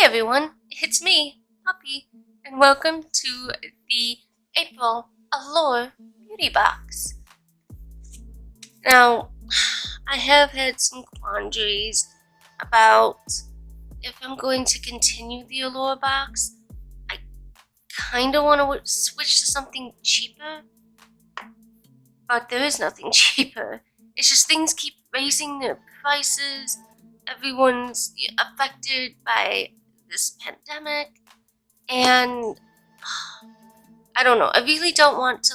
everyone, it's me, Puppy, and welcome to the April Allure Beauty Box. Now, I have had some quandaries about if I'm going to continue the Allure box. I kind of want to switch to something cheaper, but there is nothing cheaper. It's just things keep raising their prices. Everyone's affected by this pandemic, and I don't know. I really don't want to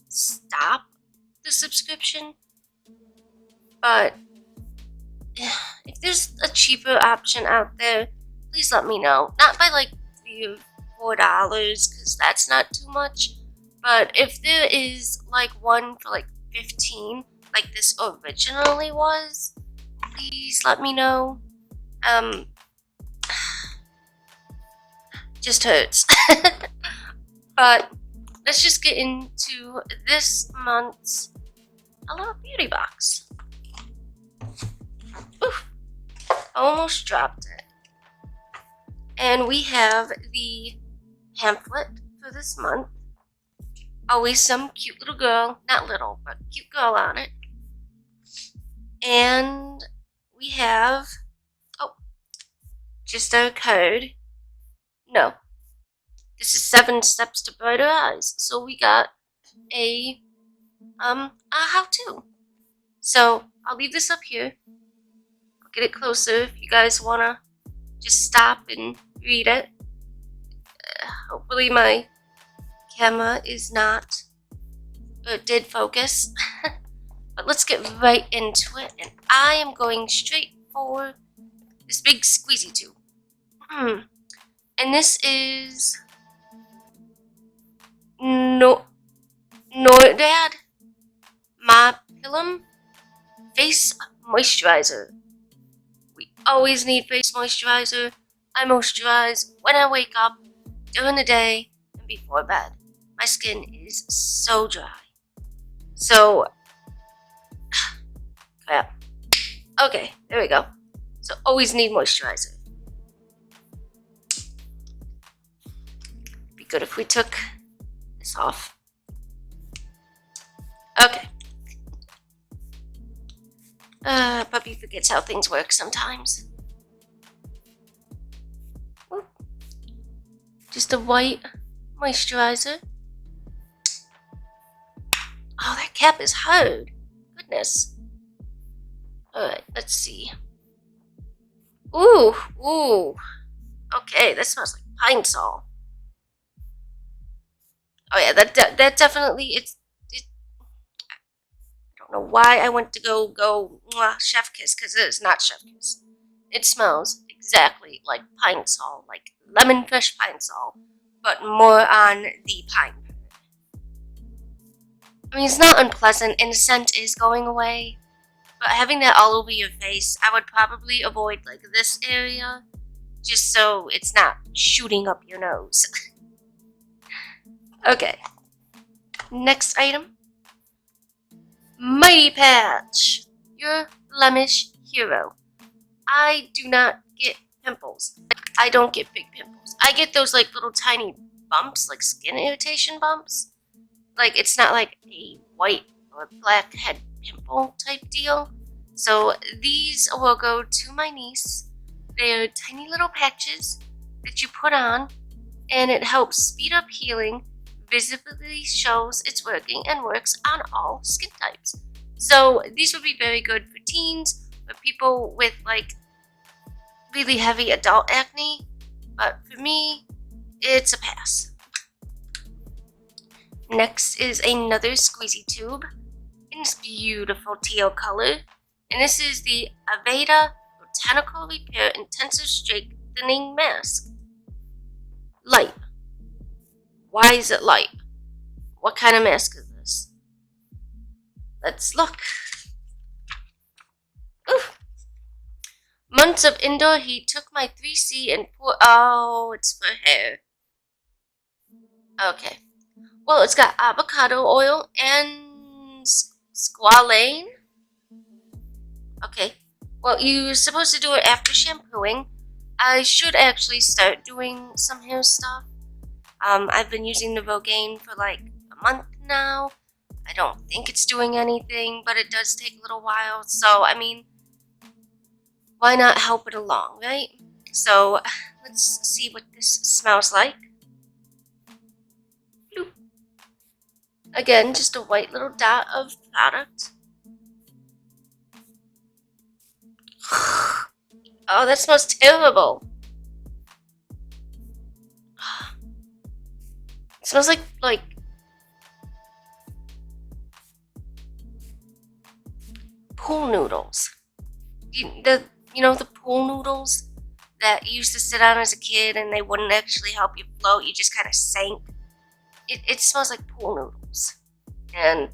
stop the subscription, but if there's a cheaper option out there, please let me know. Not by $3 or $4, because that's not too much. But if there is one for $15, like this originally was, please let me know. Just hurts. But let's just get into this month's Allure Beauty Box. Oof, almost dropped it. And we have the pamphlet for this month. Always some cute little girl, not little, but cute girl on it. And we have, just our card. No, this is 7 Steps to Brighter Eyes. So we got a how-to. So I'll leave this up here. I'll get it closer if you guys wanna just stop and read it. Hopefully my camera is not, or did focus. But let's get right into it, and I am going straight for this big squeezy tube. And this is MAAPUM Face Moisturizer. We always need face moisturizer. I moisturize when I wake up, during the day, and before bed. My skin is so dry. So, crap. Okay, there we go. So always need moisturizer. Be good if we took this off. Okay. Puppy forgets how things work sometimes. Ooh. Just a white moisturizer. Oh, that cap is hard. Goodness. Alright, let's see. Ooh. Okay, that smells like pine sol. Oh yeah, that definitely, I don't know why I went to go chef kiss, because it is not chef kiss. It smells exactly like pine sol, like lemon fresh pine sol, but more on the pine part. I mean, it's not unpleasant, and the scent is going away. But having that all over your face, I would probably avoid this area, just so it's not shooting up your nose. Okay. Next item. Mighty Patch, your blemish hero. I do not get pimples. I don't get big pimples. I get those little tiny bumps, skin irritation bumps. It's not like a white or black head pimple type deal. So these will go to my niece. They're tiny little patches that you put on, and it helps speed up healing, visibly shows it's working, and works on all skin types. So these would be very good for teens, for people with really heavy adult acne, but for me, it's a pass. Next is another squeezy tube in this beautiful teal color, and this is the Aveda Botanical Repair Intensive Strengthening Mask. Light. Why is it light? What kind of mask is this? Let's look. Oof. Months of indoor heat took my 3C and it's for hair. Okay. Well, it's got avocado oil and squalane. Okay. Well, you're supposed to do it after shampooing, I should actually start doing some hair stuff. I've been using the Rogaine for like a month now. I don't think it's doing anything, but it does take a little while. So, I mean, why not help it along, right? So, let's see what this smells like. Bloop. Again, just a white little dot of product. Oh, that smells terrible. It smells like pool noodles. You know the pool noodles that you used to sit on as a kid and they wouldn't actually help you float, you just kind of sank. It smells like pool noodles. And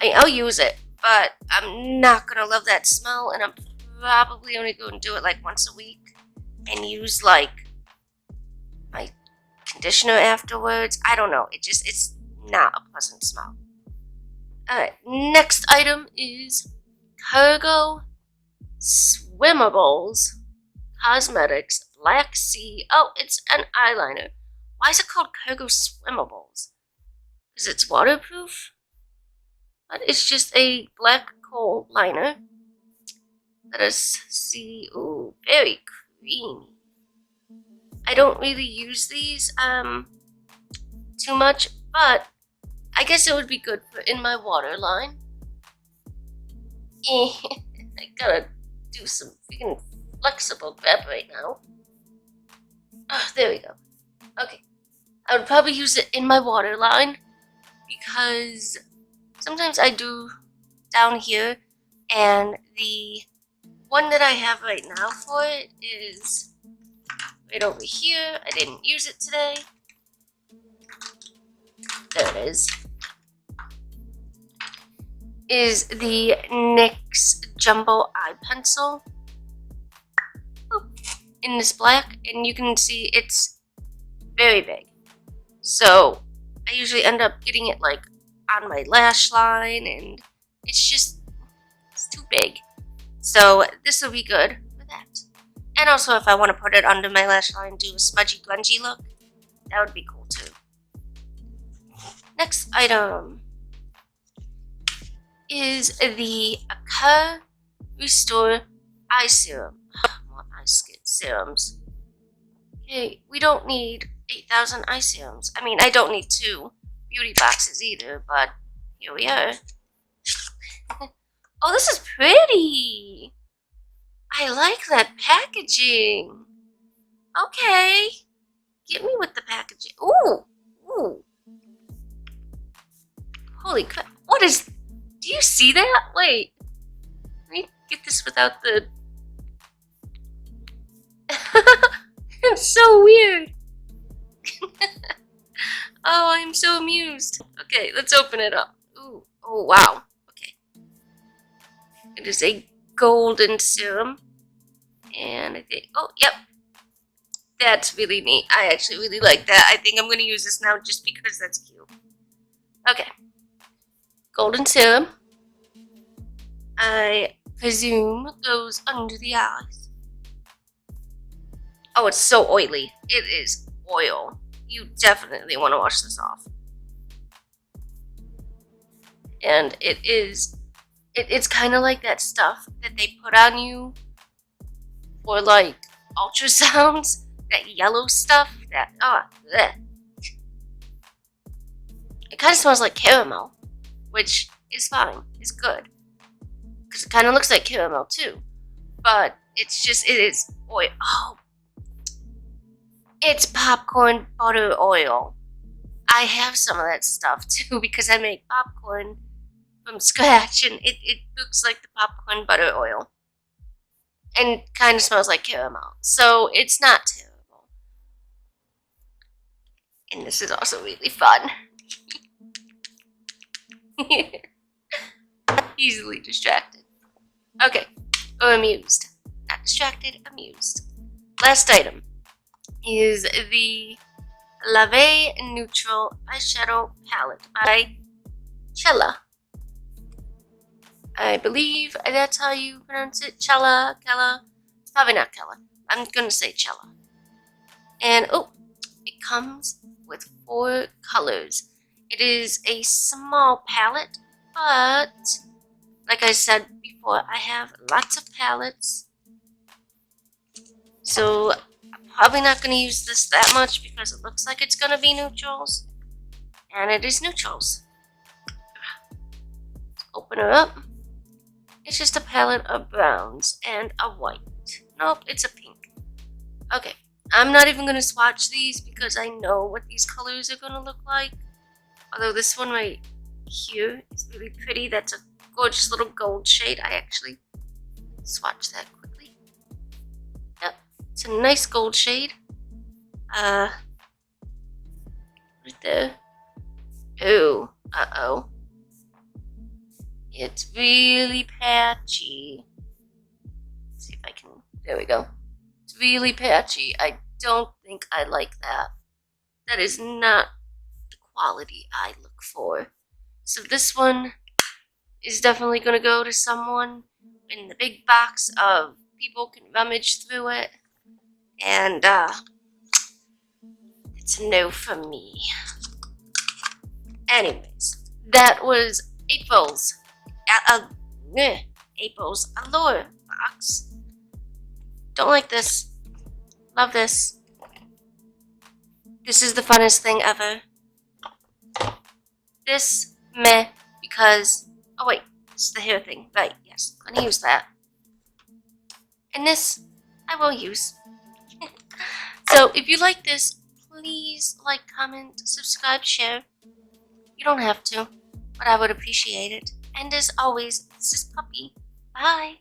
I'll use it, but I'm not gonna love that smell, and I'm probably only going to do it like once a week and use like my conditioner afterwards. I don't know. It's not a pleasant smell. Alright, next item is Cargo Swimmables Cosmetics Black Sea. Oh, it's an eyeliner. Why is it called Cargo Swimmables? Because it's waterproof? But it's just a black coal liner. Let us see. Ooh, very creamy. I don't really use these too much, but I guess it would be good for in my waterline. I gotta do some freaking flexible grab right now. Oh, there we go. Okay. I would probably use it in my waterline because sometimes I do down here, and the one that I have right now for it is right over here. I didn't use it today. There it is. Is the NYX Jumbo Eye Pencil. Oh, in this black, and you can see it's very big. So I usually end up getting it like on my lash line, and it's too big. So this will be good for that. And also if I want to put it under my lash line and do a smudgy grungy look, that would be cool too. Next item is the AKAR Restore Eye Serum. More eye serums. Okay, we don't need 8,000 eye serums. I mean, I don't need 2 beauty boxes either, but here we are. Oh, this is pretty. I like that packaging. Okay. Get me with the packaging. Ooh. Ooh. Holy crap. What is... Do you see that? Wait. Let me get this without the... It's so weird. Oh, I'm so amused. Okay, let's open it up. Ooh. Oh, wow. Okay. It is a golden serum. And I think... Oh, yep. That's really neat. I actually really like that. I think I'm going to use this now just because that's cute. Okay. Golden serum. I presume goes under the eyes. Oh, it's so oily. It is oil. You definitely want to wash this off. And it's kind of like that stuff that they put on you for like ultrasounds. That yellow stuff. That, bleh. It kind of smells like caramel, which is fine. It's good. Because it kind of looks like caramel too. But it's just, it is oil. Oh. It's popcorn butter oil. I have some of that stuff too because I make popcorn from scratch, and it looks like the popcorn butter oil. And kind of smells like caramel. So it's not terrible. And this is also really fun. Easily distracted. Okay, or amused. Not distracted, amused. Last item is the Lave Neutral Eyeshadow Palette by Cella. I believe that's how you pronounce it. Cella, Kella. It's probably not Kella. I'm gonna say cello. And oh, it comes with 4 colors. It is a small palette, but like I said before, I have lots of palettes. So I'm probably not going to use this that much because it looks like it's going to be neutrals. And it is neutrals. Open her up. It's just a palette of browns and a white. Nope, it's a pink. Okay, I'm not even going to swatch these because I know what these colors are going to look like. Although this one right here is really pretty. That's a gorgeous little gold shade. I actually swatched that quickly. Yep, it's a nice gold shade. Right there. Oh, uh-oh. It's really patchy. Let's see if I can, there we go. It's really patchy. I don't think I like that. That is not the quality I look for. So this one is definitely going to go to someone in the big box of people can rummage through it. And it's a no for me. Anyways, that was April's Allure box. Don't like this. Love this. This is the funnest thing ever. This, meh, because, oh wait, it's the hair thing. Right, yes, I'm gonna use that. And this, I will use. So, if you like this, please like, comment, subscribe, share. You don't have to, but I would appreciate it. And as always, this is Puppy. Bye.